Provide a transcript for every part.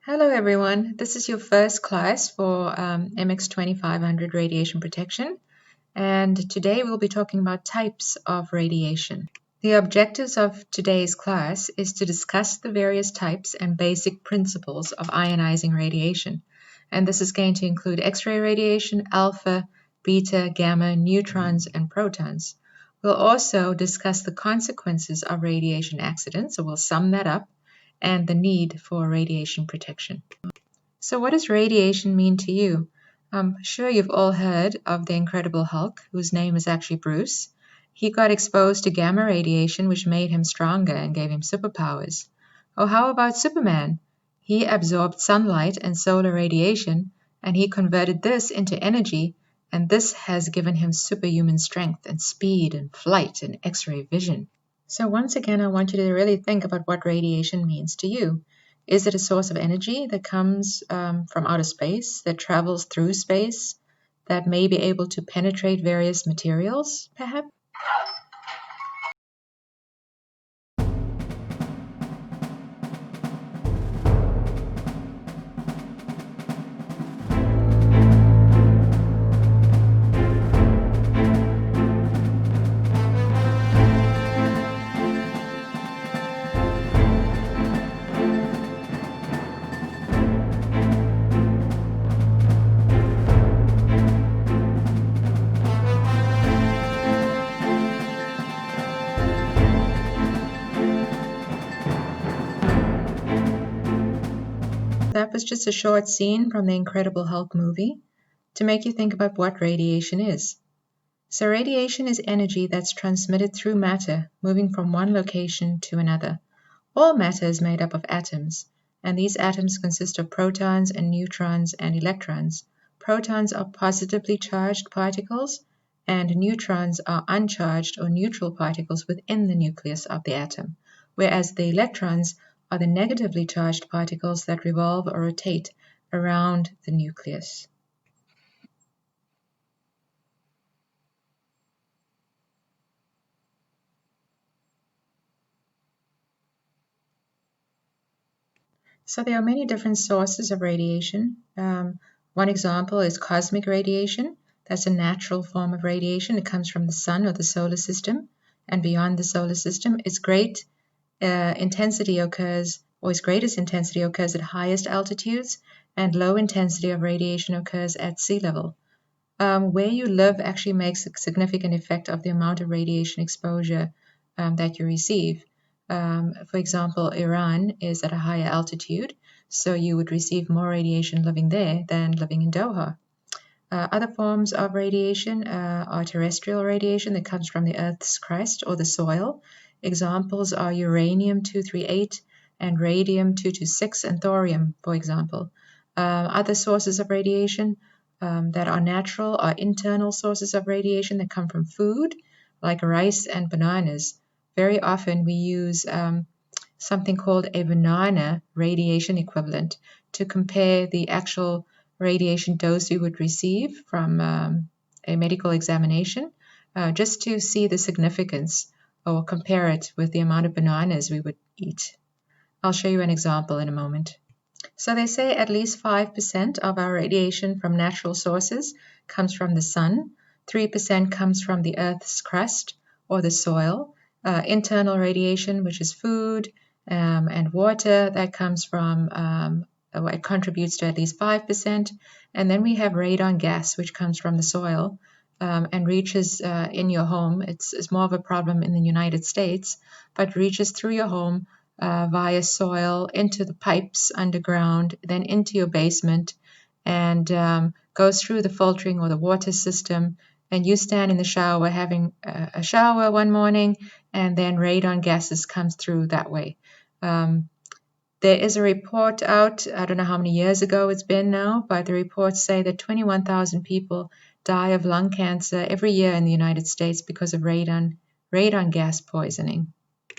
Hello everyone, this is your first class for MX2500 radiation protection, and today we'll be talking about types of radiation. The objectives of today's class is to discuss the various types and basic principles of ionizing radiation, and this is going to include X-ray radiation, alpha, beta, gamma, neutrons, and protons. We'll also discuss the consequences of radiation accidents, so we'll sum that up, and the need for radiation protection. So what does radiation mean to you? I'm sure you've all heard of the Incredible Hulk, whose name is actually Bruce. He got exposed to gamma radiation, which made him stronger and gave him superpowers. Or how about Superman? He absorbed sunlight and solar radiation, and he converted this into energy, and this has given him superhuman strength and speed and flight and X-ray vision. So once again, I want you to really think about what radiation means to you. Is it a source of energy that comes from outer space, that travels through space, that may be able to penetrate various materials, perhaps? That was just a short scene from the Incredible Hulk movie to make you think about what radiation is. So radiation is energy that's transmitted through matter, moving from one location to another. All matter is made up of atoms, and these atoms consist of protons and neutrons and electrons. Protons are positively charged particles, and neutrons are uncharged or neutral particles within the nucleus of the atom, whereas the electrons are the negatively charged particles that revolve or rotate around the nucleus. So there are many different sources of radiation. One example is cosmic radiation. That's a natural form of radiation. It comes from the sun or the solar system and beyond the solar system. Its greatest intensity occurs at highest altitudes, and low intensity of radiation occurs at sea level. Where you live actually makes a significant effect of the amount of radiation exposure that you receive. For example, Iran is at a higher altitude, so you would receive more radiation living there than living in Doha. Other forms of radiation are terrestrial radiation that comes from the Earth's crust or the soil. Examples are uranium-238 and radium-226 and thorium, for example. Other sources of radiation that are natural are internal sources of radiation that come from food, like rice and bananas. Very often we use something called a banana radiation equivalent to compare the actual radiation dose we would receive from a medical examination, just to see the significance or compare it with the amount of bananas we would eat. I'll show you an example in a moment. So they say at least 5% of our radiation from natural sources comes from the sun, 3% comes from the Earth's crust or the soil, internal radiation, which is food and water, that comes from, it contributes to at least 5%, and then we have radon gas, which comes from the soil and reaches in your home. It's more of a problem in the United States, but reaches through your home via soil into the pipes underground, then into your basement, and goes through the filtering or the water system. And you stand in the shower having a shower one morning, and then radon gases comes through that way. There is a report out, I don't know how many years ago it's been now, but the reports say that 21,000 people die of lung cancer every year in the United States because of radon gas poisoning.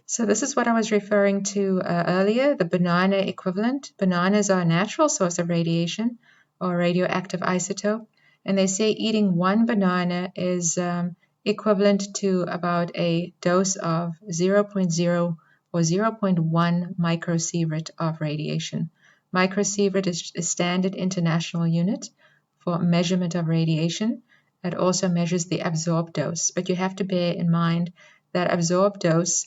So this is what I was referring to earlier, the banana equivalent. Bananas are a natural source of radiation or radioactive isotope, and they say eating one banana is equivalent to about a dose of 0.0 or 0.1 microsievert of radiation. Microsievert is a standard international unit for measurement of radiation. It also measures the absorbed dose, but you have to bear in mind that absorbed dose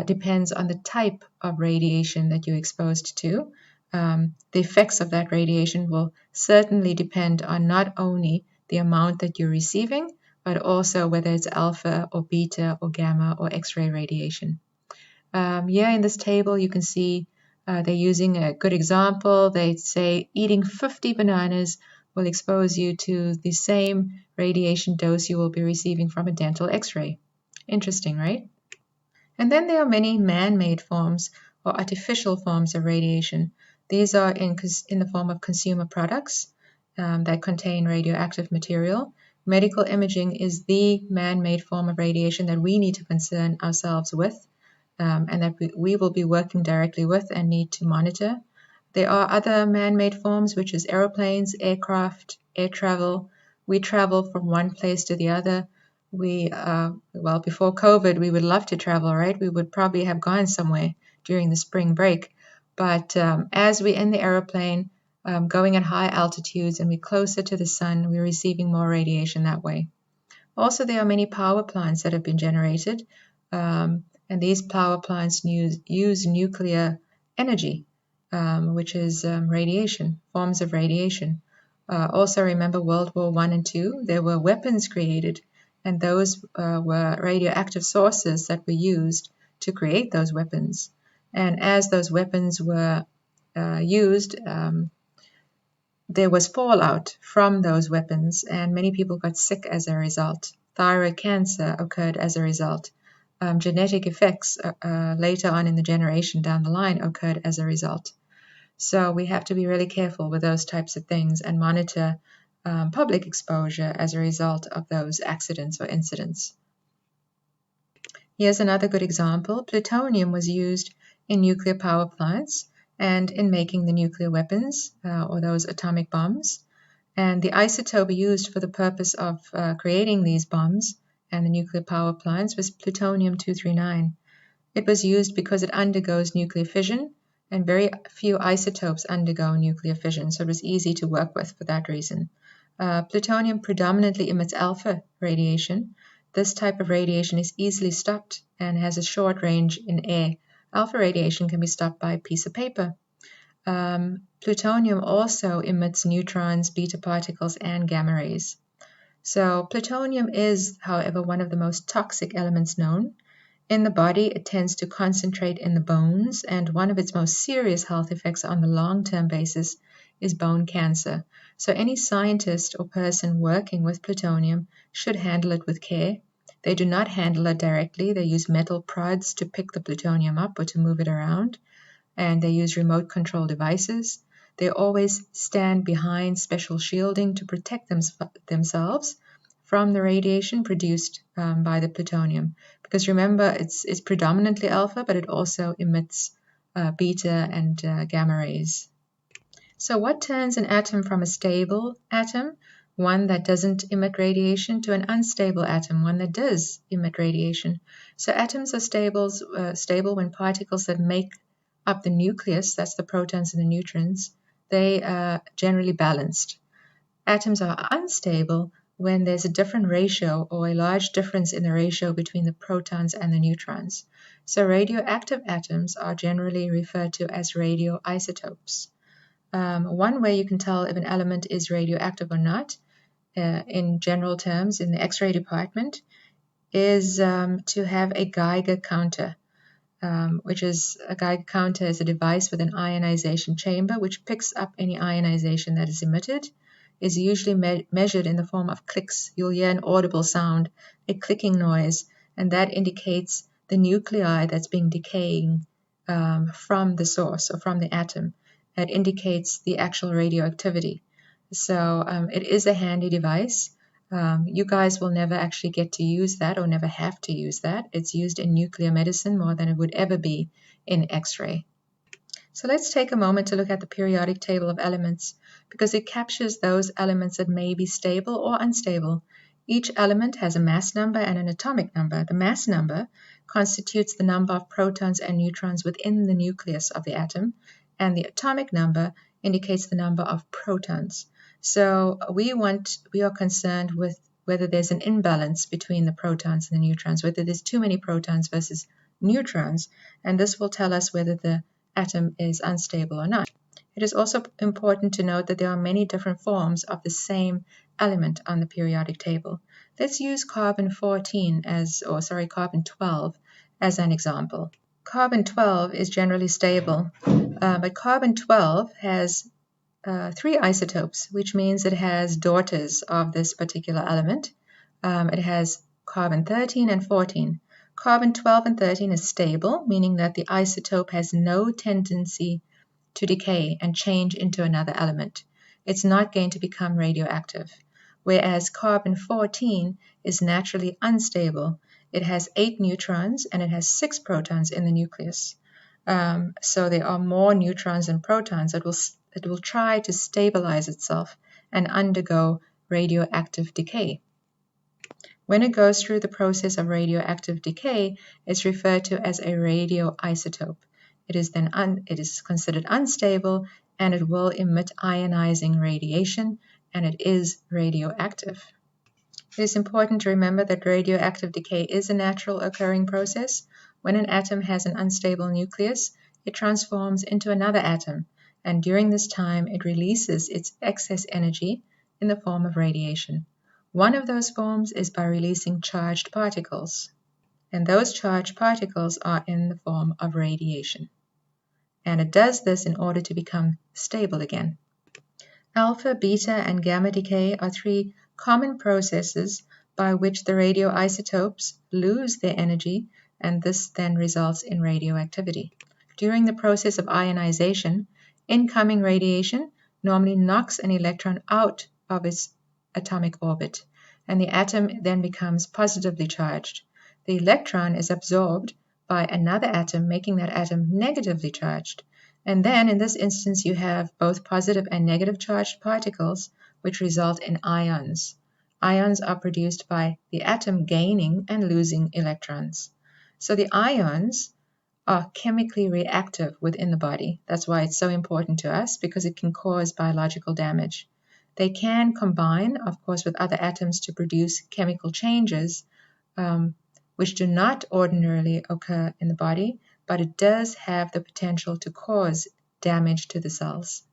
depends on the type of radiation that you're exposed to. The effects of that radiation will certainly depend on not only the amount that you're receiving, but also whether it's alpha or beta or gamma or X-ray radiation. Here in this table, you can see they're using a good example. They say eating 50 bananas will expose you to the same radiation dose you will be receiving from a dental X-ray. Interesting, right? And then there are many man-made forms or artificial forms of radiation. These are in the form of consumer products that contain radioactive material. Medical imaging is the man-made form of radiation that we need to concern ourselves with, and that we will be working directly with and need to monitor. There are other man-made forms, which is aeroplanes, aircraft, air travel. We travel from one place to the other. Before COVID, we would love to travel, right? We would probably have gone somewhere during the spring break. But as we're in the aeroplane, going at high altitudes and we're closer to the sun, we're receiving more radiation that way. Also, there are many power plants that have been generated, and these power plants use nuclear energy, which is radiation, forms of radiation. Also, remember World War I and II, there were weapons created, and those were radioactive sources that were used to create those weapons. And as those weapons were used, there was fallout from those weapons, and many people got sick as a result. Thyroid cancer occurred as a result. Genetic effects later on in the generation down the line occurred as a result. So we have to be really careful with those types of things and monitor public exposure as a result of those accidents or incidents. Here's another good example. Plutonium was used in nuclear power plants and in making the nuclear weapons or those atomic bombs. And the isotope used for the purpose of creating these bombs and the nuclear power plants was plutonium-239. It was used because it undergoes nuclear fission, and very few isotopes undergo nuclear fission, so it was easy to work with for that reason. Plutonium predominantly emits alpha radiation. This type of radiation is easily stopped and has a short range in air. Alpha radiation can be stopped by a piece of paper. Plutonium also emits neutrons, beta particles, and gamma rays. So plutonium is, however, one of the most toxic elements known. In the body, it tends to concentrate in the bones, and one of its most serious health effects on the long-term basis is bone cancer. So any scientist or person working with plutonium should handle it with care. They do not handle it directly. They use metal prods to pick the plutonium up or to move it around, and they use remote control devices. They always stand behind special shielding to protect themselves from the radiation produced by the plutonium. Because remember, it's predominantly alpha, but it also emits beta and gamma rays. So what turns an atom from a stable atom, one that doesn't emit radiation, to an unstable atom, one that does emit radiation? So atoms are stable when particles that make up the nucleus, that's the protons and the neutrons, they are generally balanced. Atoms are unstable when there's a different ratio or a large difference in the ratio between the protons and the neutrons. So radioactive atoms are generally referred to as radioisotopes. One way you can tell if an element is radioactive or not, in general terms, in the X-ray department, is to have a Geiger counter, which is a Geiger counter is a device with an ionization chamber which picks up any ionization that is emitted. Is usually measured in the form of clicks. You'll hear an audible sound, a clicking noise, and that indicates the nuclei that's being decaying from the source or from the atom. It indicates the actual radioactivity. So it is a handy device. You guys will never actually get to use that or never have to use that. It's used in nuclear medicine more than it would ever be in X-ray. So let's take a moment to look at the periodic table of elements, because it captures those elements that may be stable or unstable. Each element has a mass number and an atomic number. The mass number constitutes the number of protons and neutrons within the nucleus of the atom, and the atomic number indicates the number of protons. So we are concerned with whether there's an imbalance between the protons and the neutrons, whether there's too many protons versus neutrons, and this will tell us whether the atom is unstable or not. It is also important to note that there are many different forms of the same element on the periodic table. Let's use carbon-12 as an example. Carbon-12 is generally stable, but carbon-12 has 3 isotopes, which means it has daughters of this particular element. It has carbon-13 and 14. Carbon-12 and 13 is stable, meaning that the isotope has no tendency to decay and change into another element. It's not going to become radioactive. Whereas carbon-14 is naturally unstable. It has 8 neutrons and it has 6 protons in the nucleus. So there are more neutrons than protons. It will try to stabilize itself and undergo radioactive decay. When it goes through the process of radioactive decay, it's referred to as a radioisotope. It is considered unstable, and it will emit ionizing radiation, and it is radioactive. It is important to remember that radioactive decay is a natural occurring process. When an atom has an unstable nucleus, it transforms into another atom, and during this time it releases its excess energy in the form of radiation. One of those forms is by releasing charged particles, and those charged particles are in the form of radiation. And it does this in order to become stable again. Alpha, beta, and gamma decay are 3 common processes by which the radioisotopes lose their energy, and this then results in radioactivity. During the process of ionization, incoming radiation normally knocks an electron out of its atomic orbit, and the atom then becomes positively charged. The electron is absorbed by another atom, making that atom negatively charged. And then in this instance, you have both positive and negative charged particles, which result in ions. Ions are produced by the atom gaining and losing electrons. So the ions are chemically reactive within the body. That's why it's so important to us, because it can cause biological damage. They can combine, of course, with other atoms to produce chemical changes, which do not ordinarily occur in the body, but it does have the potential to cause damage to the cells.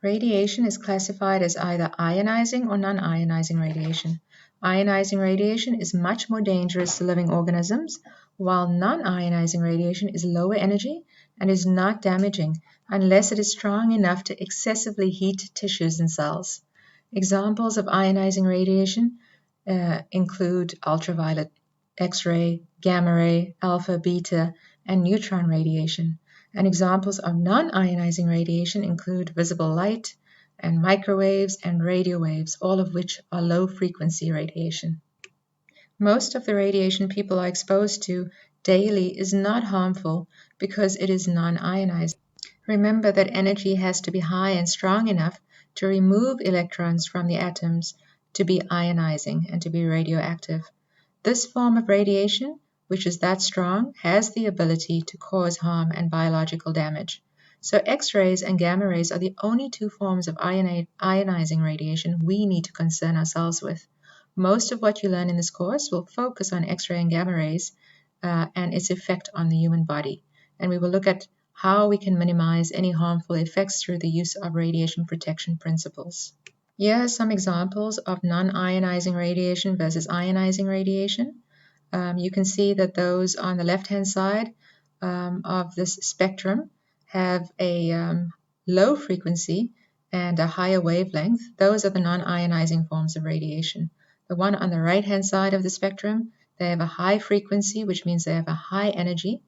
Radiation is classified as either ionizing or non-ionizing radiation. Ionizing radiation is much more dangerous to living organisms, while non-ionizing radiation is lower energy and is not damaging unless it is strong enough to excessively heat tissues and cells. Examples of ionizing radiation include ultraviolet, X-ray, gamma ray, alpha, beta, and neutron radiation. And examples of non-ionizing radiation include visible light and microwaves and radio waves, all of which are low-frequency radiation. Most of the radiation people are exposed to daily is not harmful because it is non-ionizing. Remember that energy has to be high and strong enough to remove electrons from the atoms to be ionizing and to be radioactive. This form of radiation, which is that strong, has the ability to cause harm and biological damage. So X-rays and gamma rays are the only 2 forms of ionizing radiation we need to concern ourselves with. Most of what you learn in this course will focus on X-ray and gamma rays and its effect on the human body. And we will look at how we can minimize any harmful effects through the use of radiation protection principles. Here are some examples of non-ionizing radiation versus ionizing radiation. You can see that those on the left-hand side of this spectrum have a low frequency and a higher wavelength. Those are the non-ionizing forms of radiation. The one on the right-hand side of the spectrum, they have a high frequency, which means they have a high energy,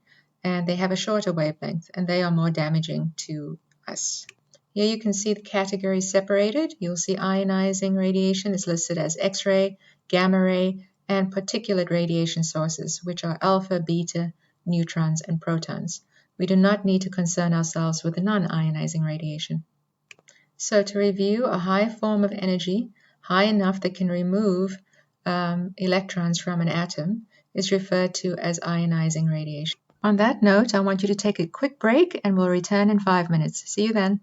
and they have a shorter wavelength, and they are more damaging to us. Here you can see the categories separated. You'll see ionizing radiation is listed as X-ray, gamma ray, and particulate radiation sources, which are alpha, beta, neutrons, and protons. We do not need to concern ourselves with the non-ionizing radiation. So to review, a high form of energy, high enough that can remove electrons from an atom, is referred to as ionizing radiation. On that note, I want you to take a quick break and we'll return in 5 minutes. See you then.